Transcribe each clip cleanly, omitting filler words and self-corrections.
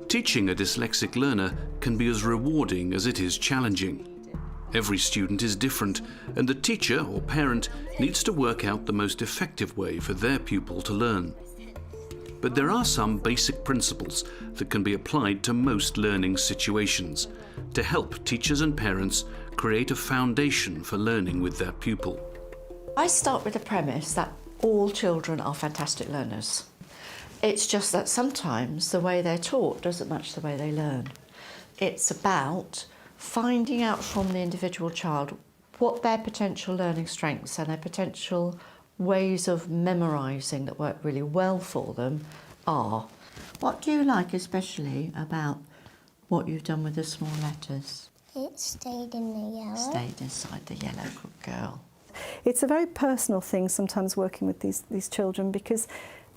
Teaching a dyslexic learner can be as rewarding as it is challenging. Every student is different, and the teacher or parent needs to work out the most effective way for their pupil to learn. But there are some basic principles that can be applied to most learning situations to help teachers and parents create a foundation for learning with their pupil. I start with the premise that all children are fantastic learners. It's just that sometimes the way they're taught doesn't match the way they learn. It's about finding out from the individual child what their potential learning strengths and their potential ways of memorising that work really well for them are. What do you like especially about what you've done with the small letters? It stayed in the yellow. Stayed inside the yellow, good girl. It's a very personal thing sometimes working with these children, because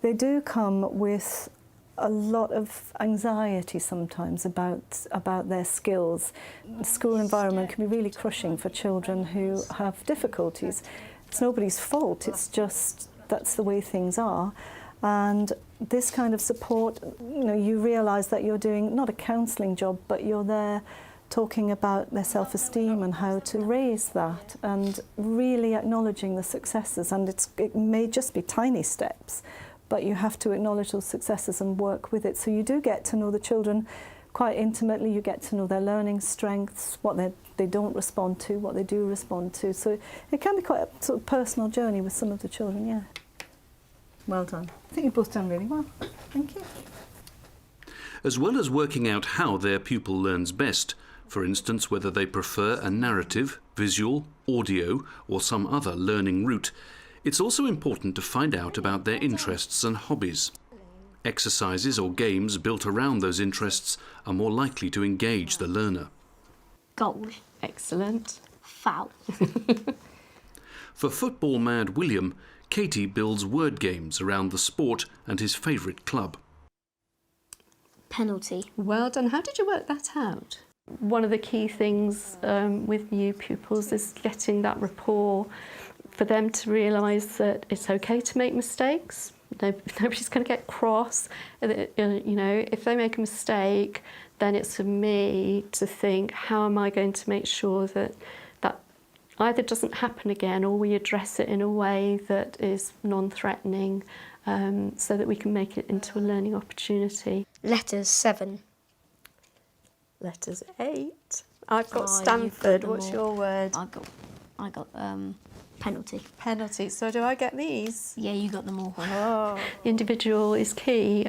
they do come with a lot of anxiety sometimes about their skills. The school environment can be really crushing for children who have difficulties. It's nobody's fault, it's just that's the way things are. And this kind of support, you know, you realise that you're doing not a counselling job, but you're there talking about their self-esteem and how to raise that, and really acknowledging the successes. And it may just be tiny steps, but you have to acknowledge those successes and work with it. So you do get to know the children quite intimately. You get to know their learning strengths, what they don't respond to, what they do respond to. So it can be quite a sort of personal journey with some of the children, yeah. Well done. I think you've both done really well. Thank you. As well as working out how their pupil learns best, for instance whether they prefer a narrative, visual, audio or some other learning route, it's also important to find out about their interests and hobbies. Exercises or games built around those interests are more likely to engage the learner. Goal. Excellent. Foul. For football mad William, Katie builds word games around the sport and his favourite club. Penalty. Well done. How did you work that out? One of the key things with new pupils is getting that rapport, for them to realise that it's okay to make mistakes. Nobody's going to get cross. You know, if they make a mistake, then it's for me to think, how am I going to make sure that that either doesn't happen again, or we address it in a way that is non-threatening, so that we can make it into a learning opportunity. Letters, 7. Letters, 8. I've got Stanford. What's your word? I got penalty. Penalty. So do I get these? Yeah, you got them all. Oh. Individual is key.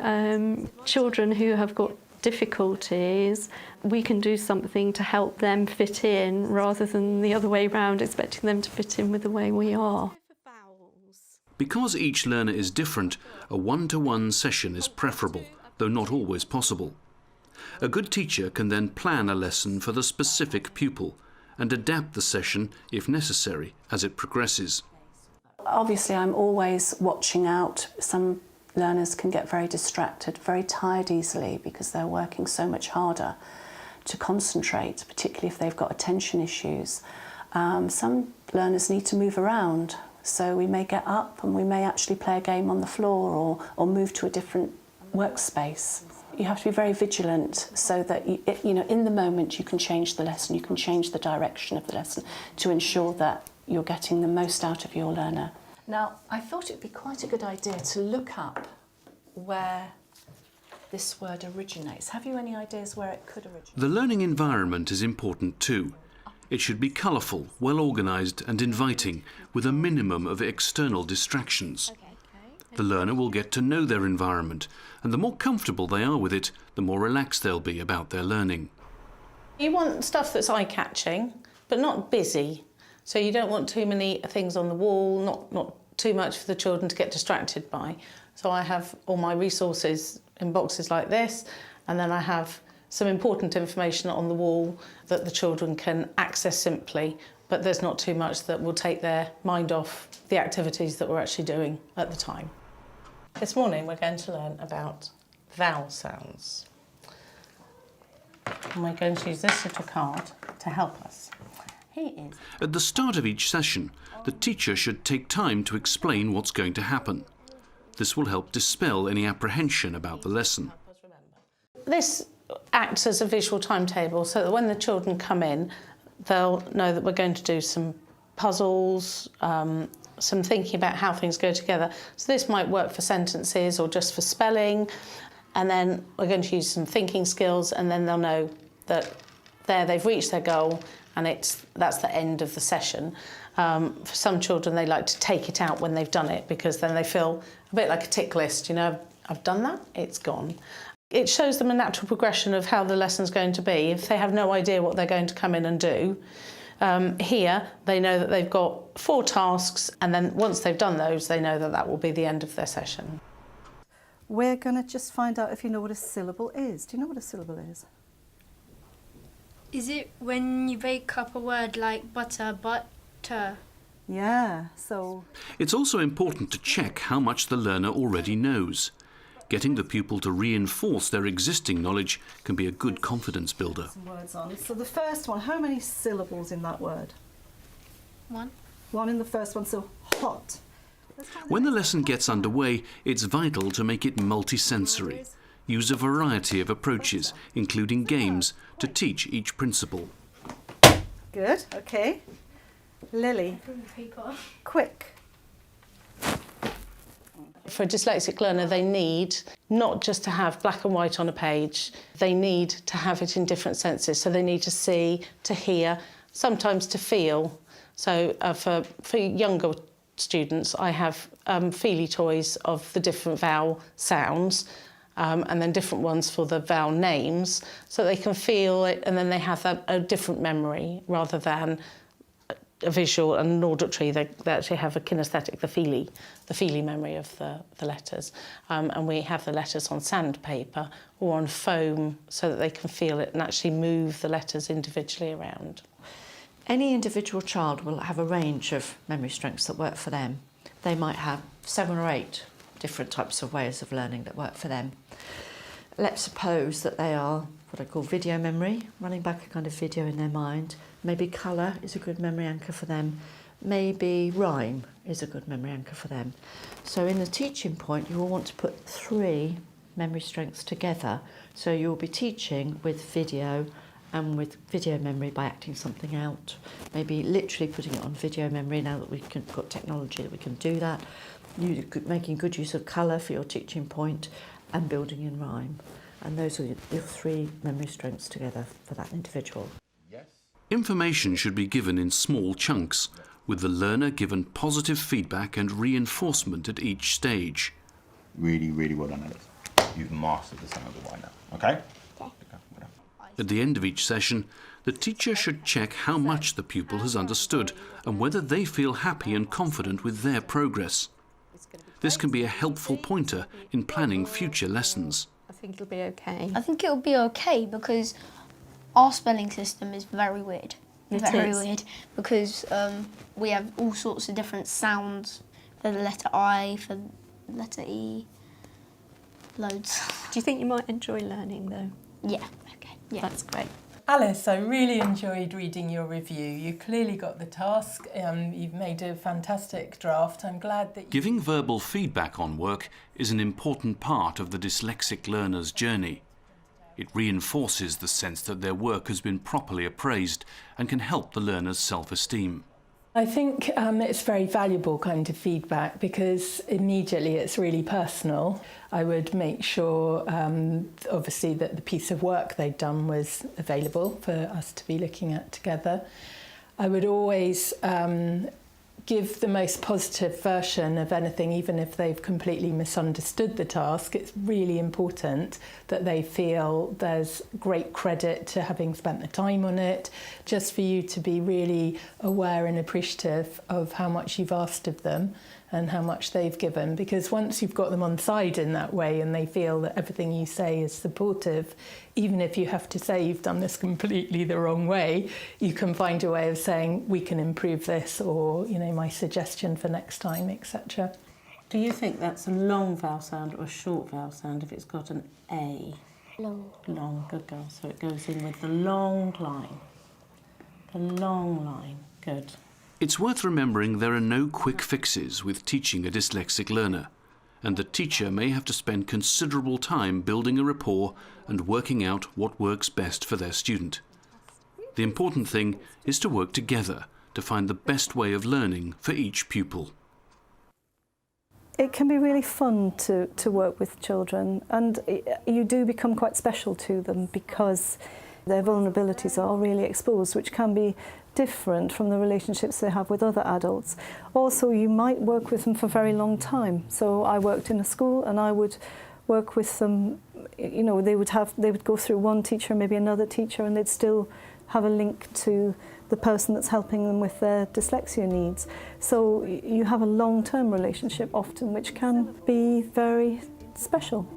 Children who have got difficulties, we can do something to help them fit in rather than the other way round, expecting them to fit in with the way we are. Because each learner is different, a one-to-one session is preferable, though not always possible. A good teacher can then plan a lesson for the specific pupil and adapt the session, if necessary, as it progresses. Obviously, I'm always watching out. Some learners can get very distracted, very tired easily, because they're working so much harder to concentrate, particularly if they've got attention issues. Some learners need to move around, so we may get up and we may actually play a game on the floor or move to a different workspace. You have to be very vigilant so that, you know, in the moment you can change the lesson, you can change the direction of the lesson to ensure that you're getting the most out of your learner. Now, I thought it'd be quite a good idea to look up where this word originates. Have you any ideas where it could originate? The learning environment is important too. It should be colourful, well organised and inviting, with a minimum of external distractions. The learner will get to know their environment, and the more comfortable they are with it, the more relaxed they'll be about their learning. You want stuff that's eye-catching, but not busy. So you don't want too many things on the wall, not too much for the children to get distracted by. So I have all my resources in boxes like this, and then I have some important information on the wall that the children can access simply, but there's not too much that will take their mind off the activities that we're actually doing at the time. This morning we're going to learn about vowel sounds. And we're going to use this little card to help us. Here is. At the start of each session, the teacher should take time to explain what's going to happen. This will help dispel any apprehension about the lesson. This acts as a visual timetable so that when the children come in, they'll know that we're going to do some puzzles, some thinking about how things go together. So this might work for sentences or just for spelling, and then we're going to use some thinking skills, and then they'll know that they've reached their goal, and that's the end of the session. For some children, they like to take it out when they've done it, because then they feel a bit like a tick list, you know, I've done that, it's gone. It shows them a natural progression of how the lesson's going to be. If they have no idea what they're going to come in and do, here they know that they've got 4 tasks, and then once they've done those, they know that that will be the end of their session. We're going to just find out if you know what a syllable is. Do you know what a syllable is? Is it when you break up a word like butter? Yeah, so... It's also important to check how much the learner already knows. Getting the pupil to reinforce their existing knowledge can be a good confidence builder. Some words on. So the first one, how many syllables in that word? 1. 1 in the first one, so hot. When the lesson gets underway, it's vital to make it multisensory. Use a variety of approaches, including games, to teach each principle. Good, okay. Lily, quick. For a dyslexic learner, they need not just to have black and white on a page, they need to have it in different senses. So they need to see, to hear, sometimes to feel. So for younger students, I have feely toys of the different vowel sounds, and then different ones for the vowel names, so they can feel it, and then they have a different memory rather than a visual and an auditory. They actually have a kinesthetic, the feely memory of the letters. And we have the letters on sandpaper or on foam so that they can feel it and actually move the letters individually around. Any individual child will have a range of memory strengths that work for them. They might have 7 or 8 different types of ways of learning that work for them. Let's suppose that they are what I call video memory, running back a kind of video in their mind. Maybe colour is a good memory anchor for them. Maybe rhyme is a good memory anchor for them. So in the teaching point, you will want to put 3 memory strengths together. So you'll be teaching with video and with video memory by acting something out. Maybe literally putting it on video memory now that we've got technology that we can do that. Making good use of colour for your teaching point and building in rhyme. And those are your 3 memory strengths together for that individual. Information should be given in small chunks, with the learner given positive feedback and reinforcement at each stage. Really, really well done, Alice. You've mastered the sound of the Y now, okay? At the end of each session, the teacher should check how much the pupil has understood and whether they feel happy and confident with their progress. This can be a helpful pointer in planning future lessons. I think it'll be okay. I think it'll be okay because our spelling system is very weird. Very weird because we have all sorts of different sounds for the letter I, for the letter E, loads. Do you think you might enjoy learning though? Yeah, okay. Yeah. That's great. Alice, I really enjoyed reading your review. You clearly got the task. You've made a fantastic draft. I'm glad that Giving verbal feedback on work is an important part of the dyslexic learner's journey. It reinforces the sense that their work has been properly appraised and can help the learner's self-esteem. I think it's very valuable kind of feedback because immediately it's really personal. I would make sure, obviously, that the piece of work they'd done was available for us to be looking at together. I would always give the most positive version of anything, even if they've completely misunderstood the task. It's really important that they feel there's great credit to having spent the time on it, just for you to be really aware and appreciative of how much you've asked of them and how much they've given. Because once you've got them on side in that way and they feel that everything you say is supportive, even if you have to say you've done this completely the wrong way, you can find a way of saying, we can improve this, or, you know, my suggestion for next time, etc. Do you think that's a long vowel sound or a short vowel sound if it's got an A? Long. Long, good girl. So it goes in with the long line. The long line, good. It's worth remembering there are no quick fixes with teaching a dyslexic learner, and the teacher may have to spend considerable time building a rapport and working out what works best for their student. The important thing is to work together to find the best way of learning for each pupil. It can be really fun to work with children, and you do become quite special to them because their vulnerabilities are really exposed, which can be different from the relationships they have with other adults. Also, you might work with them for a very long time. So I worked in a school and I would work with them, you know, they would go through one teacher, maybe another teacher, and they'd still have a link to the person that's helping them with their dyslexia needs. So you have a long-term relationship often, which can be very special.